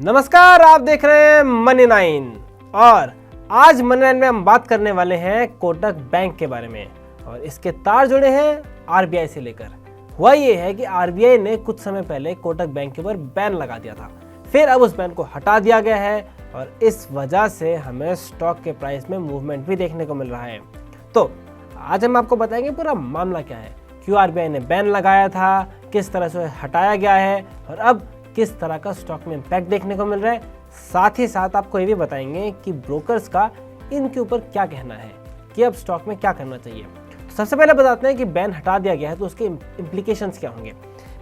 नमस्कार, आप देख रहे हैं मनी 9 और आज मनी 9 में हम बात करने वाले हैं कोटक बैंक के बारे में और इसके तार जुड़े हैं आरबीआई से लेकर। हुआ ये है कि आरबीआई ने कुछ समय पहले कोटक बैंक के ऊपर बैन लगा दिया था, फिर अब उस बैन को हटा दिया गया है और इस वजह से हमें स्टॉक के प्राइस में मूवमेंट भी देखने को मिल रहा है। तो आज हम आपको बताएंगे पूरा मामला क्या है, क्यों आरबीआई ने बैन लगाया था, किस तरह से हटाया गया है और अब किस तरह का स्टॉक में इम्पैक्ट देखने को मिल रहा है। साथ ही साथ आपको ये भी बताएंगे कि ब्रोकर्स का इनके ऊपर क्या कहना है कि अब स्टॉक में क्या करना चाहिए। तो सबसे पहले बताते हैं कि बैन हटा दिया गया है तो उसके इम्प्लीकेशंस क्या होंगे।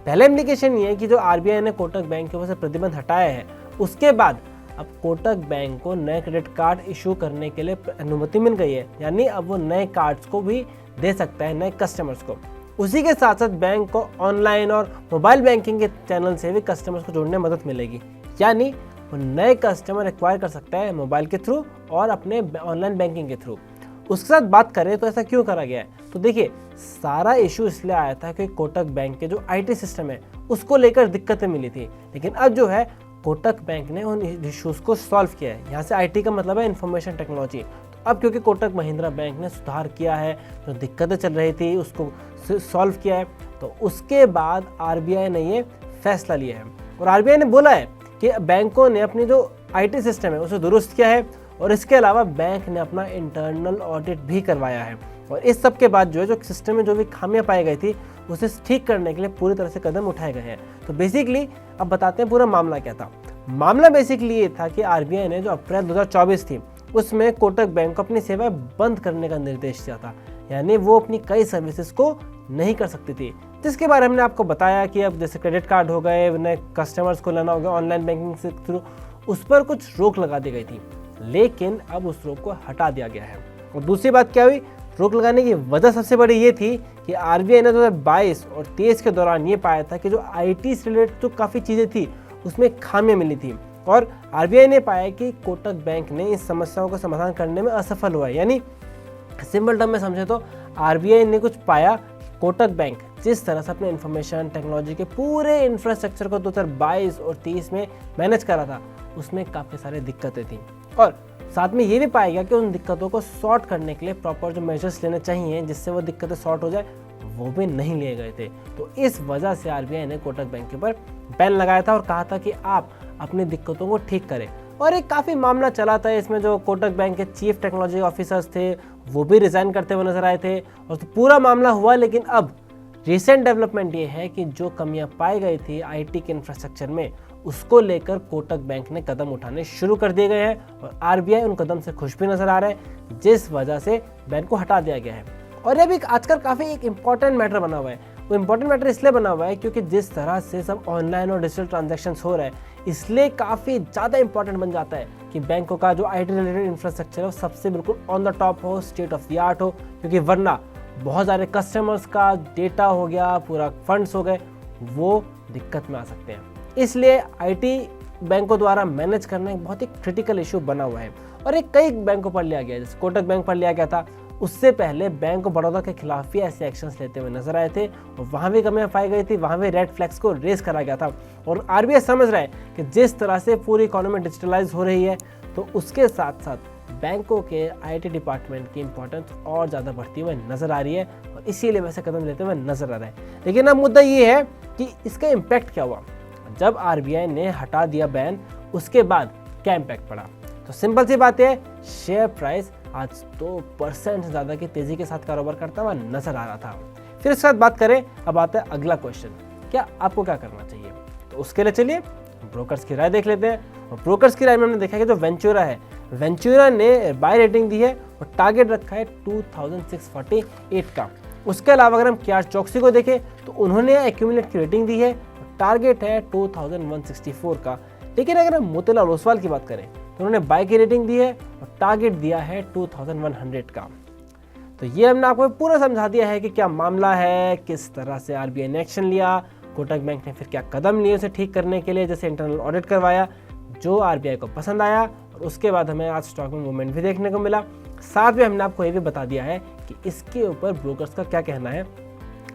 पहला इम्प्लीकेशन ये है कि जो आरबीआई ने कोटक बैंक के ऊपर से प्रतिबंध हटाया है, उसके बाद अब कोटक बैंक को नए क्रेडिट कार्ड इशू करने के लिए अनुमति मिल गई है, यानी अब वो नए कार्ड्स को भी दे सकता है नए कस्टमर्स को। उसी के साथ साथ बैंक को ऑनलाइन और मोबाइल बैंकिंग के चैनल से भी कस्टमर्स को जोड़ने में मदद मिलेगी, यानी वो नए कस्टमर एक्वायर कर सकता है मोबाइल के थ्रू और अपने ऑनलाइन बैंकिंग के थ्रू। उसके साथ बात करें तो ऐसा क्यों करा गया है, तो देखिए सारा इशू इसलिए आया था कि कोटक बैंक के जो आईटी सिस्टम है उसको लेकर दिक्कतें मिली थी, लेकिन अब जो है कोटक बैंक ने उन इश्यूज़ को सॉल्व किया है। यहाँ से आईटी का मतलब है इंफॉर्मेशन टेक्नोलॉजी। तो अब क्योंकि कोटक महिंद्रा बैंक ने सुधार किया है, जो दिक्कतें चल रही थी उसको सॉल्व किया है, तो उसके बाद आरबीआई ने ये फैसला लिया है और आरबीआई ने बोला है कि बैंकों ने अपनी जो आईटी सिस्टम है उसे दुरुस्त किया है और इसके अलावा बैंक ने अपना इंटरनल ऑडिट भी करवाया है और इस सब के बाद जो सिस्टम में जो भी खामियां पाई गई थी उसे ठीक करने के लिए पूरी तरह से कदम उठाए गए हैं। तो बेसिकली अब बताते हैं पूरा मामला क्या था। मामला बेसिकली ये था कि आरबीआई ने जो अप्रैल 2024 थी उसमें कोटक बैंक को अपनी सेवाएं बंद करने का निर्देश दिया था, यानी वो अपनी कई सर्विसेज को नहीं कर सकती थी, जिसके बारे में हमने आपको बताया कि अब जैसे क्रेडिट कार्ड हो गए, नए कस्टमर्स को लेना हो गया ऑनलाइन बैंकिंग से थ्रू, उस पर कुछ रोक लगा दी गई थी, लेकिन अब उस रोक को हटा दिया गया है। और दूसरी बात क्या हुई, रोक लगाने की वजह सबसे बड़ी ये थी कि आरबीआई ने 2022 और 23 के दौरान ये पाया था कि जो आईटी से रिलेटेड जो काफ़ी चीज़ें थी उसमें खामियां मिली थी और आरबीआई ने पाया कि कोटक बैंक ने इस समस्याओं का समाधान करने में असफल हुआ है। यानी सिंपल टर्म में समझे तो आरबीआई ने कुछ पाया, कोटक बैंक जिस तरह से अपने इंफॉर्मेशन टेक्नोलॉजी के पूरे इंफ्रास्ट्रक्चर को 2022 और 23 में मैनेज करा था उसमें काफ़ी सारी दिक्कतें थी और साथ में ये भी पाया गया कि उन दिक्कतों को सॉर्ट करने के लिए प्रॉपर जो मेजर्स लेने चाहिए जिससे वो दिक्कतें सॉर्ट हो जाए वो भी नहीं लिए गए थे। तो इस वजह से आरबीआई ने कोटक बैंक के ऊपर बैन लगाया था और कहा था कि आप अपनी दिक्कतों को ठीक करें। और एक काफ़ी मामला चला था इसमें, जो कोटक बैंक के चीफ टेक्नोलॉजी ऑफिसर्स थे वो भी रिजाइन करते हुए नजर आए थे और तो पूरा मामला हुआ। लेकिन अब रिसेंट डेवलपमेंट ये है कि जो कमियां पाई गई थी आईटी के इंफ्रास्ट्रक्चर में उसको लेकर कोटक बैंक ने कदम उठाने शुरू कर दिए गए हैं और आरबीआई उन कदम से खुश भी नजर आ रहा है, जिस वजह से बैन को हटा दिया गया है। और ये भी आजकल काफ़ी एक इम्पॉर्टेंट मैटर बना हुआ है। वो इम्पॉर्टेंट मैटर इसलिए बना हुआ है क्योंकि जिस तरह से सब ऑनलाइन और डिजिटल ट्रांजैक्शंस हो रहा है, इसलिए काफ़ी ज़्यादा इंपॉर्टेंट बन जाता है कि बैंकों का जो आईटी रिलेटेड इंफ्रास्ट्रक्चर है वो सबसे बिल्कुल ऑन द टॉप हो, स्टेट ऑफ द आर्ट हो, क्योंकि वरना बहुत सारे कस्टमर्स का डेटा हो गया, पूरा फंड्स हो गए, वो दिक्कत में आ सकते हैं। इसलिए आईटी बैंकों द्वारा मैनेज करना एक बहुत ही क्रिटिकल इशू बना हुआ है और एक कई बैंकों पर लिया गया, जैसे कोटक बैंक पर लिया गया था। उससे पहले बैंक ऑफ बड़ौदा के खिलाफ भी ऐसे एक्शंस लेते हुए नजर आए थे और वहाँ भी कमियां पाई गई थी, वहाँ भी रेड फ्लैग्स को रेज करा गया था। और आरबीआई समझ रहा है कि जिस तरह से पूरी इकोनॉमी डिजिटलाइज हो रही है तो उसके साथ साथ बैंकों के आईटी डिपार्टमेंट की इंपॉर्टेंस और ज़्यादा बढ़ती हुई नजर आ रही है और इसीलिए वैसे कदम लेते हुए नजर आ रहा है। लेकिन अब मुद्दा ये है कि इसका इम्पैक्ट क्या हुआ जब आरबीआई ने हटा दिया बैन, उसके बाद क्या इम्पैक्ट पड़ा। तो सिंपल सी बात है, शेयर प्राइस आज 2% से ज़्यादा की तेज़ी के साथ कारोबार करता हुआ नजर आ रहा था। फिर इसके साथ बात करें, अब आता है अगला क्वेश्चन, क्या आपको क्या करना चाहिए। तो उसके लिए चलिए ब्रोकर्स की राय देख लेते हैं। और ब्रोकर्स की राय में हमने देखा कि जो वेंचुरा है, वेंचुरा ने बाय रेटिंग दी है और टारगेट रखा है 2648 का। उसके अलावा अगर हम केआर चौकसी को देखें तो उन्होंने एक्यूमुलेट की रेटिंग दी है, टारगेट है 2164 का। लेकिन अगर हम मोतीलाल ओसवाल की बात करें तो उन्होंने बाय की रेटिंग दी है और टारगेट दिया है 2100 का। तो ये हमने आपको पूरा समझा दिया है कि क्या मामला है, किस तरह से आरबीआई ने एक्शन लिया, कोटक बैंक ने फिर क्या कदम लिए उसे ठीक करने के लिए, जैसे इंटरनल ऑडिट करवाया जो आरबीआई को पसंद आया और उसके बाद हमें आज स्टॉक में मूवमेंट भी देखने को मिला। साथ में हमने आपको ये भी बता दिया है कि इसके ऊपर ब्रोकर्स का क्या कहना है।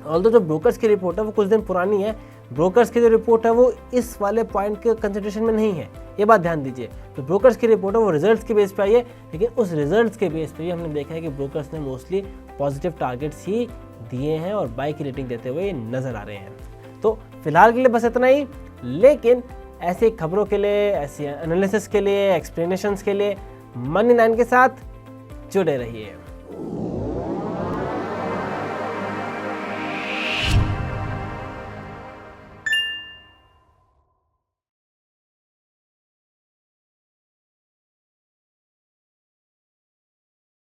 ऑल्दो जो ब्रोकर्स की रिपोर्ट है वो कुछ दिन पुरानी है, ब्रोकर्स की जो रिपोर्ट है वो इस वाले पॉइंट के कंसिडरेशन में नहीं है, ये बात ध्यान दीजिए। तो ब्रोकर्स की रिपोर्ट है वो रिजल्ट्स के बेस पे आई है, लेकिन उस रिजल्ट्स के बेस पे भी हमने देखा है कि ब्रोकर्स ने मोस्टली पॉजिटिव टारगेट्स ही दिए हैं और बाई की रेटिंग देते हुए नजर आ रहे हैं। तो फिलहाल के लिए बस इतना ही, लेकिन ऐसी खबरों के लिए, ऐसी एनालिसिस के लिए, एक्सप्लेनेशंस के लिए मनी 9 के साथ जुड़े रहिए।